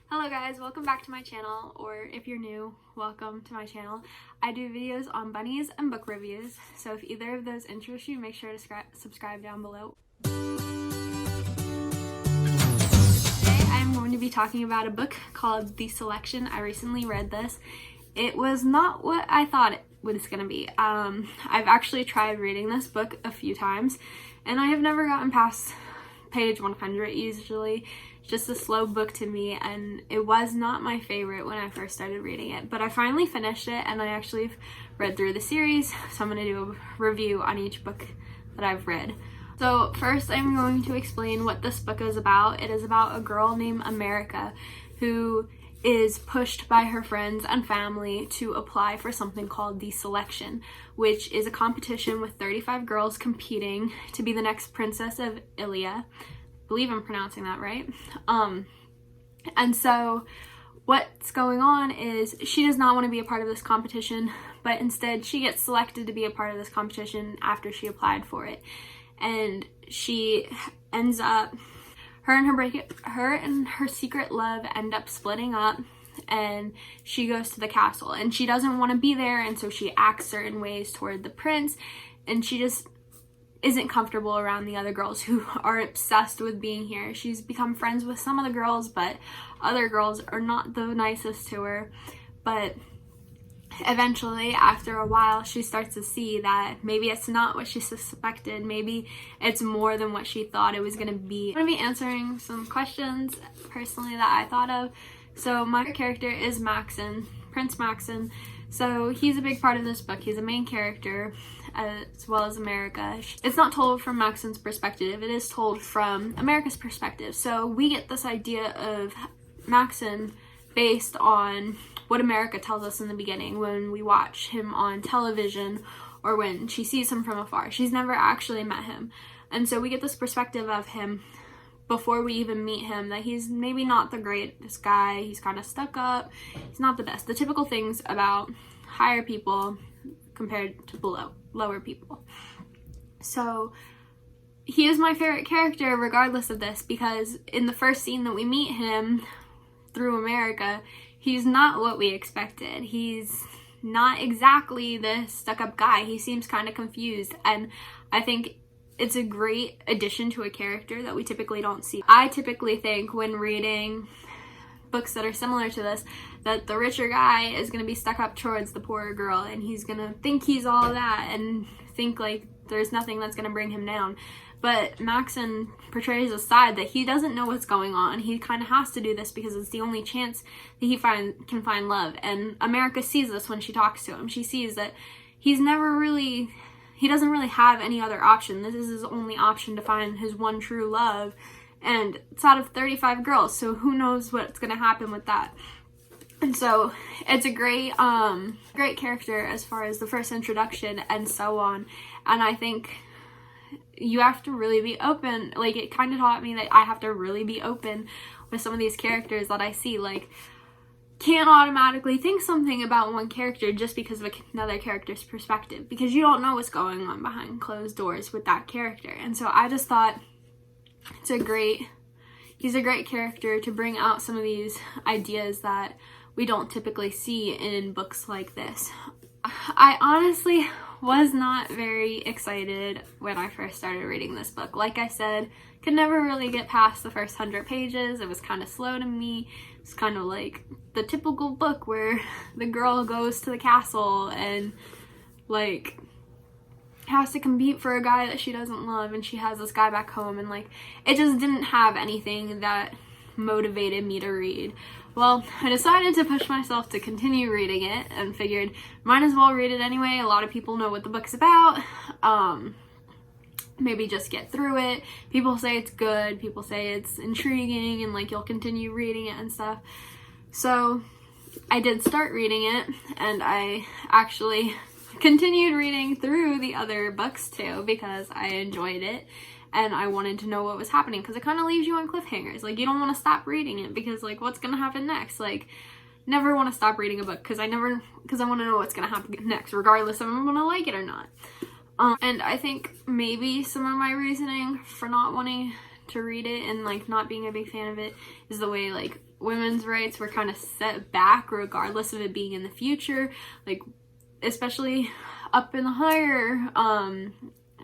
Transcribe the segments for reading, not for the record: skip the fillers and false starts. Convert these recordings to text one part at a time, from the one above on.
Hello guys, welcome back to my channel, or if you're new, welcome to my channel. I do videos on bunnies and book reviews, so if either of those interest you, make sure to subscribe down below. Today I'm going to be talking about a book called The Selection. I recently read this. It was not what I thought it was going to be. I've actually tried reading this book a few times, and I have never gotten past page 100 usually. Just a slow book to me, and it was not my favorite when I first started reading it, but I finally finished it and I actually read through the series, so I'm going to do a review on each book that I've read. So first I'm going to explain what this book is about. It is about a girl named America who is pushed by her friends and family to apply for something called The Selection, which is a competition with 35 girls competing to be the next princess of Ilia. Believe I'm pronouncing that right. And so what's going on is she does not want to be a part of this competition, but instead she gets selected to be a part of this competition after she applied for it. And she ends up, her and her secret love end up splitting up, and she goes to the castle and she doesn't want to be there, and so she acts certain ways toward the prince, and she just isn't comfortable around the other girls who are obsessed with being here. She's become friends with some of the girls, but other girls are not the nicest to her. But eventually, after a while, she starts to see that maybe it's not what she suspected. Maybe it's more than what she thought it was going to be. I'm going to be answering some questions personally that I thought of. So my character is Maxon, Prince Maxon. So he's a big part of this book. He's a main character, as well as America. It's not told from Maxon's perspective, it is told from America's perspective. So we get this idea of Maxon based on what America tells us in the beginning when we watch him on television or when she sees him from afar. She's never actually met him. And so we get this perspective of him before we even meet him, that he's maybe not the greatest guy, he's kind of stuck up, he's not the best. The typical things about higher people compared to lower people. So he is my favorite character regardless of this, because in the first scene that we meet him through America, he's not what we expected. He's not exactly the stuck-up guy. He seems kind of confused, and I think it's a great addition to a character that we typically don't see. I typically think when reading books that are similar to this, that the richer guy is going to be stuck up towards the poorer girl, and he's going to think he's all that and think like there's nothing that's going to bring him down. But Maxon portrays a side that he doesn't know what's going on. He kind of has to do this because it's the only chance that he can find love. And America sees this when she talks to him. She sees that he doesn't really have any other option. This is his only option to find his one true love. And it's out of 35 girls, so who knows what's going to happen with that. And so it's a great character as far as the first introduction and so on. And I think you have to really be open. Like, it kind of taught me that I have to really be open with some of these characters that I see. Like, can't automatically think something about one character just because of another character's perspective, because you don't know what's going on behind closed doors with that character. And so I just thought he's a great character to bring out some of these ideas that we don't typically see in books like this. I honestly was not very excited when I first started reading this book. Like I said, could never really get past the first 100 pages. It was kind of slow to me. It's kind of like the typical book where the girl goes to the castle and like has to compete for a guy that she doesn't love, and she has this guy back home, and like it just didn't have anything that motivated me to read. Well, I decided to push myself to continue reading it and figured might as well read it anyway. A lot of people know what the book's about. Maybe just get through it. People say it's good, people say it's intriguing, and like you'll continue reading it and stuff. So I did start reading it, and I actually continued reading through the other books too because I enjoyed it and I wanted to know what was happening, because it kind of leaves you on cliffhangers. Like, you don't want to stop reading it because like what's gonna happen next? Like, never want to stop reading a book because I want to know what's gonna happen next, regardless if I'm gonna like it or not. And I think maybe some of my reasoning for not wanting to read it and like not being a big fan of it is the way like women's rights were kind of set back regardless of it being in the future, like especially up in the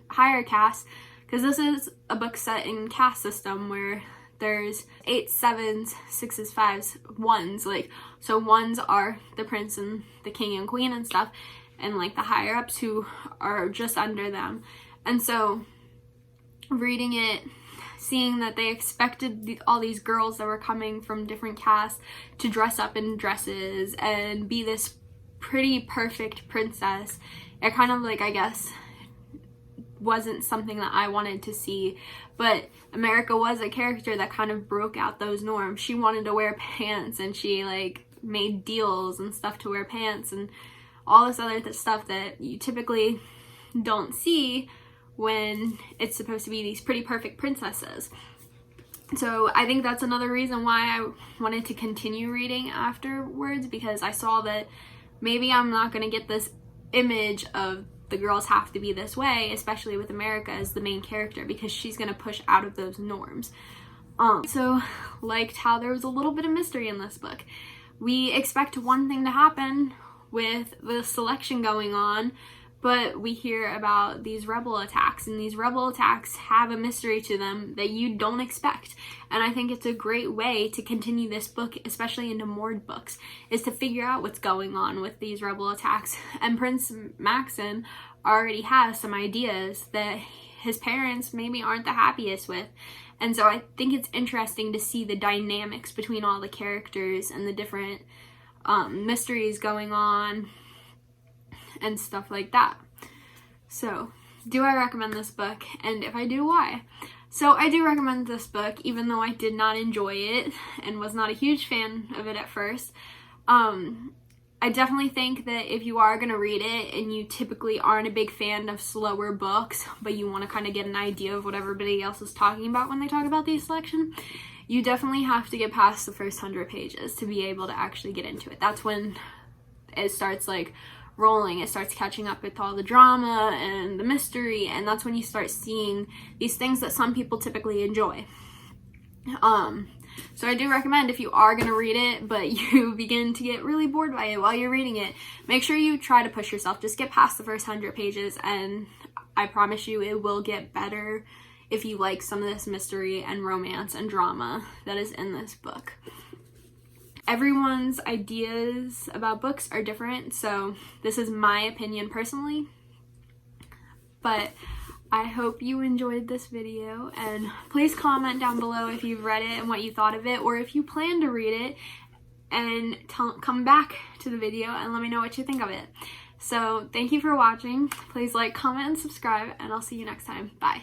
higher caste, because this is a book set in caste system where there's 8s, 7s, 6s, 5s, 1s, like, so 1s are the prince and the king and queen and stuff, and like the higher ups who are just under them. And so reading it, seeing that they expected all these girls that were coming from different castes to dress up in dresses and be this pretty perfect princess, it kind of like, I guess, wasn't something that I wanted to see. But America was a character that kind of broke out those norms. She wanted to wear pants, and she like made deals and stuff to wear pants and all this other stuff that you typically don't see when it's supposed to be these pretty perfect princesses. So I think that's another reason why I wanted to continue reading afterwards, because I saw that maybe I'm not going to get this image of the girls have to be this way, especially with America as the main character, because she's going to push out of those norms. So liked how there was a little bit of mystery in this book. We expect one thing to happen with the selection going on, but we hear about these rebel attacks, and these rebel attacks have a mystery to them that you don't expect. And I think it's a great way to continue this book, especially into more books, is to figure out what's going on with these rebel attacks. And Prince Maxim already has some ideas that his parents maybe aren't the happiest with. And so I think it's interesting to see the dynamics between all the characters and the different mysteries going on and stuff like that. So, do I recommend this book? And if I do, why? So, I do recommend this book, even though I did not enjoy it and was not a huge fan of it at first. I definitely think that if you are going to read it and you typically aren't a big fan of slower books, but you want to kind of get an idea of what everybody else is talking about when they talk about these selection, you definitely have to get past the first 100 pages to be able to actually get into it. That's when it starts like rolling. It starts catching up with all the drama and the mystery, and that's when you start seeing these things that some people typically enjoy. So I do recommend, if you are going to read it but you begin to get really bored by it while you're reading it, make sure you try to push yourself. Just get past the first 100 pages, and I promise you it will get better if you like some of this mystery and romance and drama that is in this book. Everyone's ideas about books are different, so this is my opinion personally, but I hope you enjoyed this video, and please comment down below if you've read it and what you thought of it, or if you plan to read it, and come back to the video and let me know what you think of it. So thank you for watching. Please like, comment, and subscribe, and I'll see you next time. Bye.